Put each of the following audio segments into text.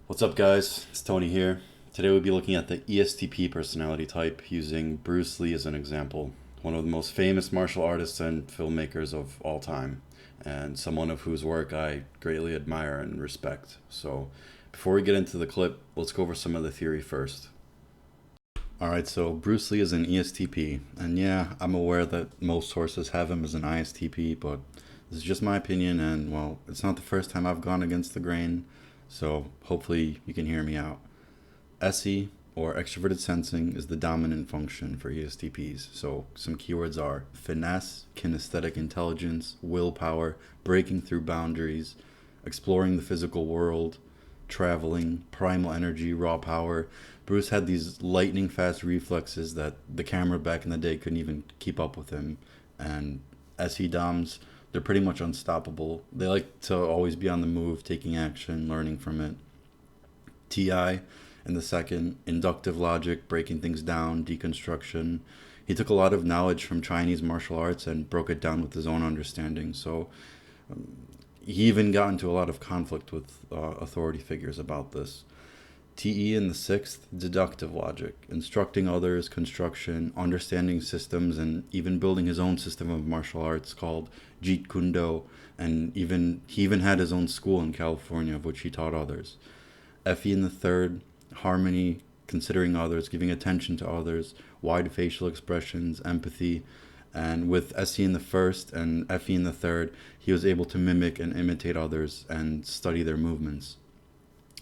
What's up, guys? It's Tony here. Today we'll be looking at the ESTP personality type using Bruce Lee as an example, one of the most famous martial artists and filmmakers of all time, and someone of whose work I greatly admire and respect. So, before we get into the clip, let's go over some of the theory first. Alright, so Bruce Lee is an ESTP, and yeah, I'm aware that most sources have him as an ISTP, but this is just my opinion, and well, it's not the first time I've gone against the grain, so hopefully you can hear me out. SE, or extroverted sensing, is the dominant function for ESTPs, so some keywords are finesse, kinesthetic intelligence, willpower, breaking through boundaries, exploring the physical world, traveling, primal energy, raw power. Bruce had these lightning fast reflexes that the camera back in the day couldn't even keep up with him. And SE DOMs, they're pretty much unstoppable. They like to always be on the move, taking action, learning from it. TI, in the second, inductive logic, breaking things down, deconstruction. He took a lot of knowledge from Chinese martial arts and broke it down with his own understanding. So he even got into a lot of conflict with authority figures about this. TE in the sixth, deductive logic, instructing others, construction, understanding systems, and even building his own system of martial arts called Jeet Kune Do, and he even had his own school in California of which he taught others. FE in the third, harmony, considering others, giving attention to others, wide facial expressions, empathy. And with SE in the first and FE in the third, he was able to mimic and imitate others and study their movements.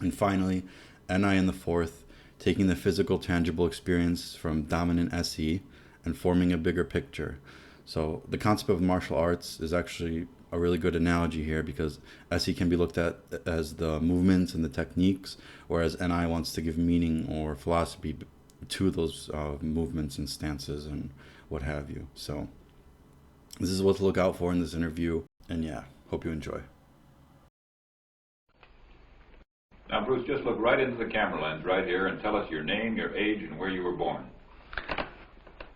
And finally, NI in the fourth, taking the physical, tangible experience from dominant SE and forming a bigger picture. So the concept of martial arts is actually a really good analogy here because SE can be looked at as the movements and the techniques, whereas NI wants to give meaning or philosophy to those movements and stances and what have you. So this is what to look out for in this interview, and yeah, hope you enjoy. Now, Bruce, just look right into the camera lens right here and tell us your name, your age, and where you were born.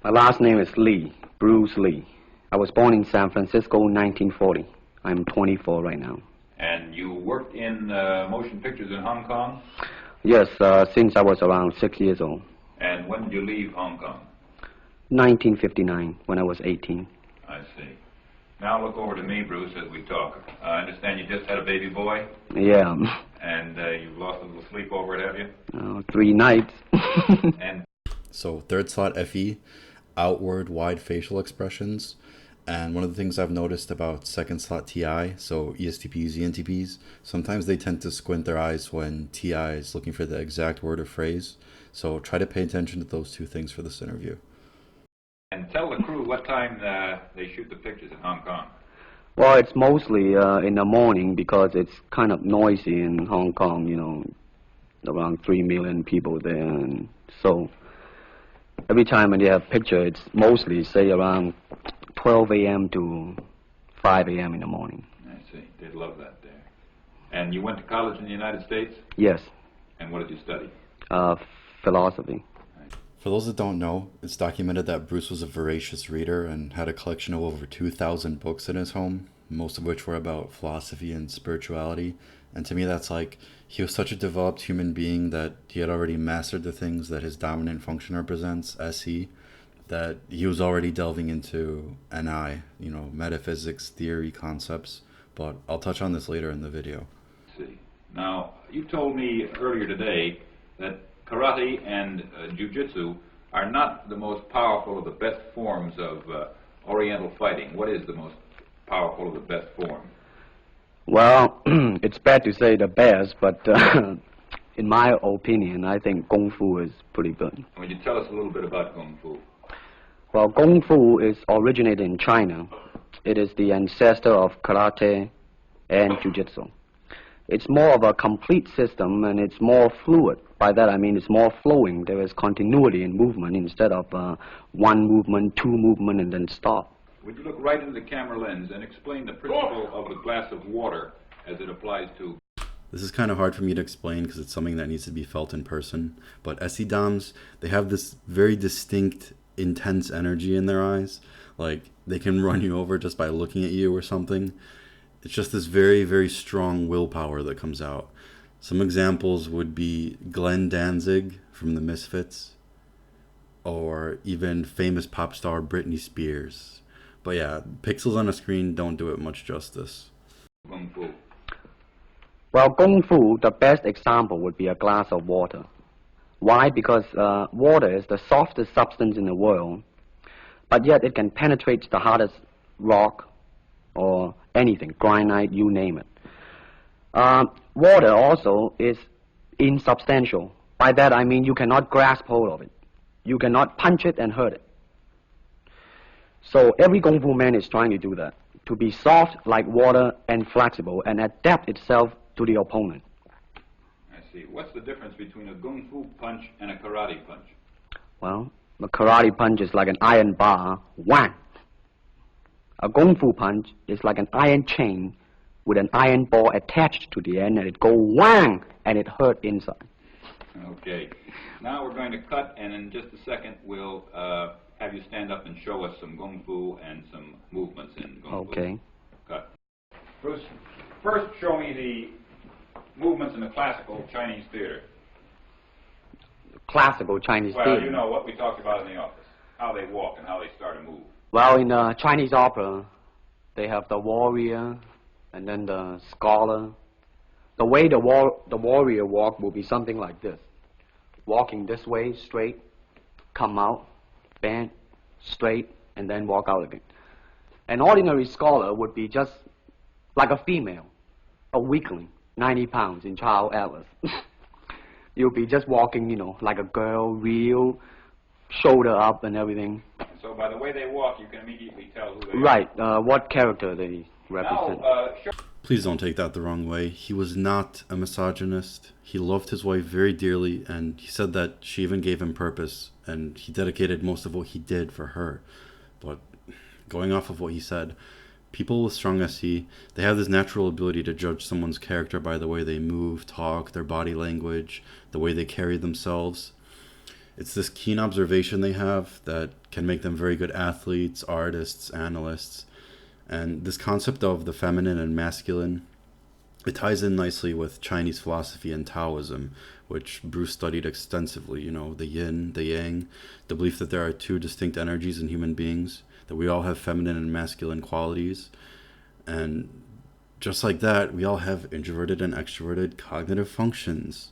My last name is Lee, Bruce Lee. I was born in San Francisco in 1940. I'm 24 right now. And you worked in motion pictures in Hong Kong? Yes, since I was around 6 years old. And when did you leave Hong Kong? 1959, when I was 18. I see. Now look over to me, Bruce, as we talk. I understand you just had a baby boy? Yeah. And you've lost a little sleep over it, have you? 3 nights. And So third slot FE, outward wide facial expressions. And one of the things I've noticed about second slot TI, so ESTPs, ENTPs, sometimes they tend to squint their eyes when TI is looking for the exact word or phrase. So try to pay attention to those two things for this interview. And tell the crew what time they shoot the pictures in Hong Kong. Well, it's mostly in the morning because it's kind of noisy in Hong Kong, around 3 million people there. And so every time when they have picture, it's mostly, say, around 12 a.m. to 5 a.m. in the morning. I see. They'd love that there. And you went to college in the United States? Yes, And what did you study? philosophy. For those that don't know, it's documented that Bruce was a voracious reader and had a collection of over 2,000 books in his home, most of which were about philosophy and spirituality. And to me, that's like he was such a developed human being that he had already mastered the things that his dominant function represents, SE, that he was already delving into NI, metaphysics, theory, concepts. But I'll touch on this later in the video. See. Now, you told me earlier today that karate and jiu-jitsu are not the most powerful of the best forms of oriental fighting. What is the most powerful of the best form? Well, it's bad to say the best, but in my opinion, I think Kung Fu is pretty good. Would you tell us a little bit about Kung Fu? Well, Kung Fu is originated in China. It is the ancestor of karate and jiu-jitsu. It's more of a complete system and it's more fluid. By that I mean it's more flowing. There is continuity in movement instead of one movement, two movement, and then stop. Would you look right into the camera lens and explain the principle of the glass of water as it applies to... This is kind of hard for me to explain because it's something that needs to be felt in person. But SE DOMs, they have this very distinct, intense energy in their eyes. Like they can run you over just by looking at you or something. It's just this very, very strong willpower that comes out. Some examples would be Glenn Danzig from the Misfits, or even famous pop star Britney Spears. But yeah, pixels on a screen don't do it much justice. Kung Fu. Well, Kung Fu, the best example would be a glass of water. Why? Because water is the softest substance in the world, but yet it can penetrate the hardest rock or anything, granite, you name it. Water also is insubstantial. By that I mean you cannot grasp hold of it. You cannot punch it and hurt it. So every Kung Fu man is trying to do that, to be soft like water and flexible and adapt itself to the opponent. I see. What's the difference between a Kung Fu punch and a karate punch? Well, a karate punch is like an iron bar, whang. A Kung Fu punch is like an iron chain with an iron ball attached to the end, and it go whang, and it hurt inside. Okay. Now we're going to cut, and in just a second we'll have you stand up and show us some Kung Fu and some movements in Kung Fu. Okay. Cut. Bruce, first show me the movements in the classical Chinese theater. Classical Chinese Well, theater. you know what we talked about in the office, how they walk and how they start a move. Well, in Chinese opera, they have the warrior and then the scholar. The way the warrior walk will be something like this. Walking this way, straight, come out, bend, straight, and then walk out again. An ordinary scholar would be just like a female, a weakling, 90 pounds in Child Atlas. You'll be just walking, you know, like a girl, real, shoulder up and everything. So by the way they walk, you can immediately tell who they Right, what character they represent. Now, Please don't take that the wrong way. He was not a misogynist. He loved his wife very dearly, and he said that she even gave him purpose, and he dedicated most of what he did for her. But going off of what he said, people with strong SE, they have this natural ability to judge someone's character by the way they move, talk, their body language, the way they carry themselves. It's this keen observation they have that can make them very good athletes, artists, analysts. And this concept of the feminine and masculine, it ties in nicely with Chinese philosophy and Taoism, which Bruce studied extensively. You know, the yin, the yang, the belief that there are two distinct energies in human beings, that we all have feminine and masculine qualities. And just like that, we all have introverted and extroverted cognitive functions.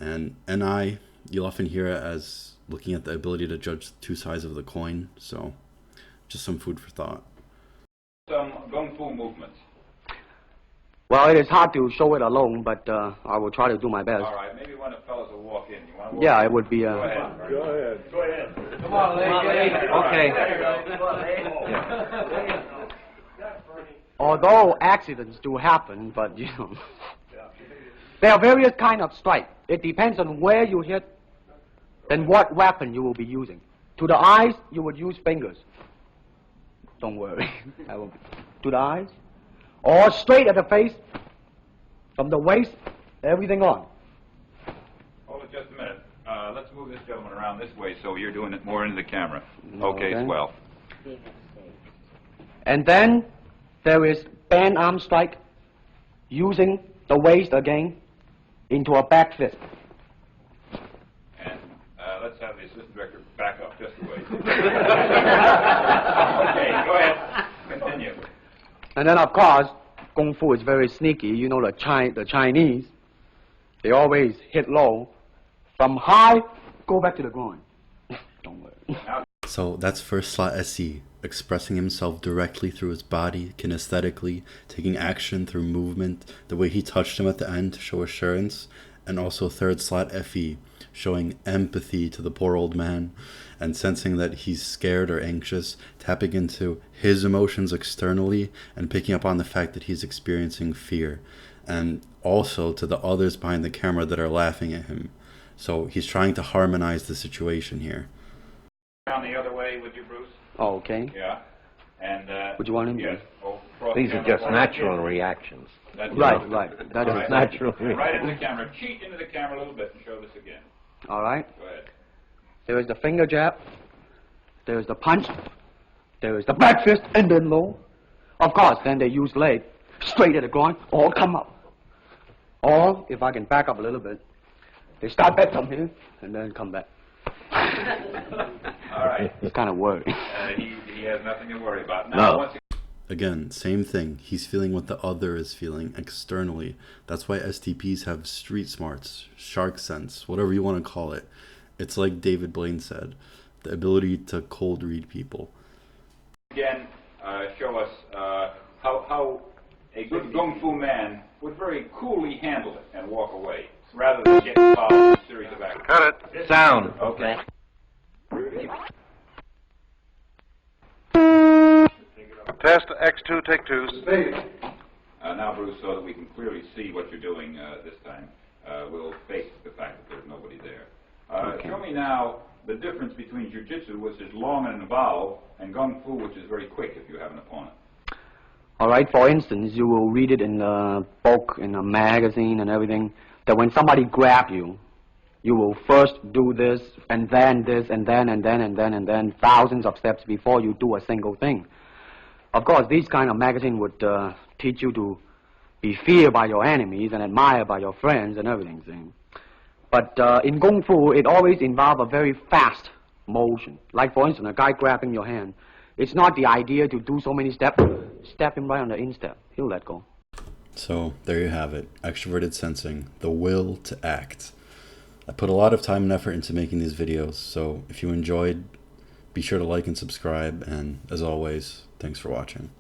And NI, you'll often hear it as looking at the ability to judge two sides of the coin. So just some food for thought. some Kung Fu movements. Well, it is hard to show it alone, but I will try to do my best. All right, maybe one of the fellows will walk in. You want to walk Yeah, in? it would be... Go ahead. Go ahead. Go ahead. Come on, lady. Okay. There you go. Although accidents do happen, but, you know, there are various kind of strike. It depends on where you hit and what weapon you will be using. To the eyes, you would use fingers. Don't worry. To the eyes. Or straight at the face, from the waist, everything on. Hold it just a minute. Let's move this gentleman around this way so you're doing it more into the camera. Okay, swell. And then there is band arm strike, using the waist again into a back fist. And let's have the assistant director back up just a ways. Okay, go ahead. Continue. And then, of course, Kung Fu is very sneaky. You know, the Chinese, they always hit low. From high, go back to the groin. Don't worry. So that's first slot SE, expressing himself directly through his body, kinesthetically, taking action through movement, the way he touched him at the end to show assurance, and also third slot FE, showing empathy to the poor old man, and sensing that he's scared or anxious, tapping into his emotions externally, and picking up on the fact that he's experiencing fear, and also to the others behind the camera that are laughing at him. So he's trying to harmonize the situation here. Down the other way with you, Bruce. Oh, okay. Yeah. And Would you want him? yes. Oh, cross These the are camera. just natural reactions. That's Right, right. That All is right. natural. Right into the camera. Cheat into the camera a little bit and show this again. All right. Go ahead. There is the finger jab. There is the punch. There is the back fist and then low. Of course, then they use leg straight at the groin or come up. Or, if I can back up a little bit, they start back from here and then come back. All right. It's kind of worried. He has nothing to worry about. Now, No. once Again, same thing. He's feeling what the other is feeling externally. That's why STPs have street smarts, shark sense, whatever you want to call it. It's like David Blaine said, the ability to cold read people. again show us how a good Kung Fu man would very coolly handle it and walk away, rather than get involved in a series of actions. Cut it. Sound. Okay. Test X2, take two. Now, Bruce, so that we can clearly see what you're doing this time, we'll face the fact that there's nobody there. Show me now the difference between Jiu-Jitsu, which is long and involved, and Kung Fu, which is very quick if you have an opponent. All right, for instance, you will read it in a book, in a magazine and everything, that when somebody grab you, you will first do this, and then this, and then thousands of steps before you do a single thing. Of course, these kind of magazine would teach you to be feared by your enemies and admired by your friends and everything. See? But in Kung Fu, it always involves a very fast motion. Like, for instance, a guy grabbing your hand. It's not the idea to do so many steps. Step him right on the instep. He'll let go. So there you have it. Extroverted sensing, the will to act. I put a lot of time and effort into making these videos, so if you enjoyed, be sure to like and subscribe, and as always, thanks for watching.